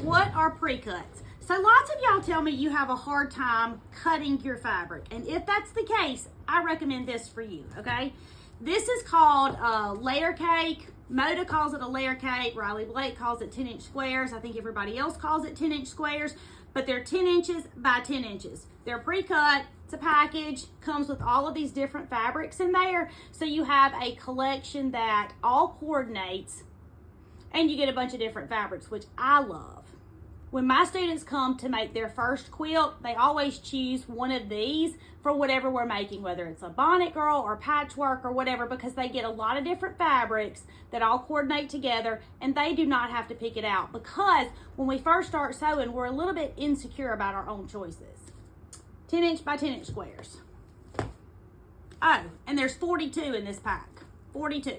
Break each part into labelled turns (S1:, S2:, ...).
S1: What are pre-cuts? So lots of y'all tell me you have a hard time cutting your fabric. And if that's the case, I recommend this for you, okay? This is called a layer cake. Moda calls it a layer cake. Riley Blake calls it 10-inch squares. I think everybody else calls it 10-inch squares, but they're 10 inches by 10 inches. They're pre-cut. It's a package, comes with all of these different fabrics in there. So you have a collection that all coordinates and you get a bunch of different fabrics, which I love. When my students come to make their first quilt, they always choose one of these for whatever we're making, whether it's a bonnet girl or patchwork or whatever, because they get a lot of different fabrics that all coordinate together and they do not have to pick it out, because when we first start sewing, we're a little bit insecure about our own choices. 10-inch by 10-inch squares. Oh, and there's 42 in this pack, 42.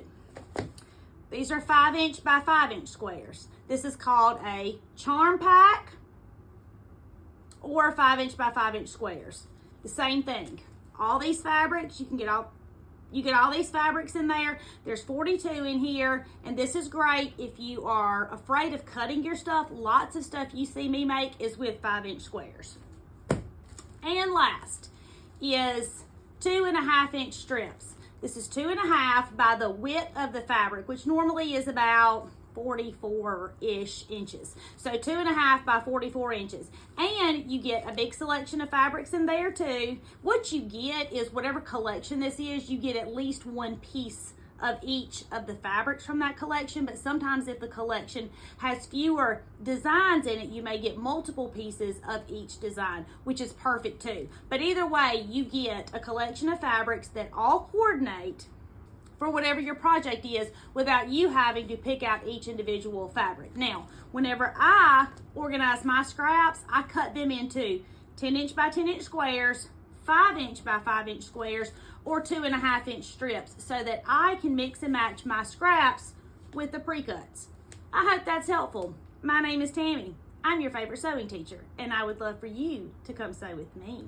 S1: These are 5-inch by 5-inch squares. This is called a charm pack or 5-inch by 5-inch squares. The same thing. All these fabrics, you get all these fabrics in there. There's 42 in here, and this is great if you are afraid of cutting your stuff. Lots of stuff you see me make is with 5-inch squares. And last is 2.5-inch strips. This is 2.5 by the width of the fabric, which normally is about 44-ish inches. So 2.5 by 44 inches. And you get a big selection of fabrics in there too. What you get is whatever collection this is, you get at least one piece of each of the fabrics from that collection. But sometimes if the collection has fewer designs in it, you may get multiple pieces of each design, which is perfect too. But either way, you get a collection of fabrics that all coordinate for whatever your project is without you having to pick out each individual fabric. Now, whenever I organize my scraps, I cut them into 10-inch by 10-inch squares, 5-inch by 5-inch squares, or 2.5-inch strips, so that I can mix and match my scraps with the pre-cuts. I hope that's helpful. My name is Tammy. I'm your favorite sewing teacher, and I would love for you to come sew with me.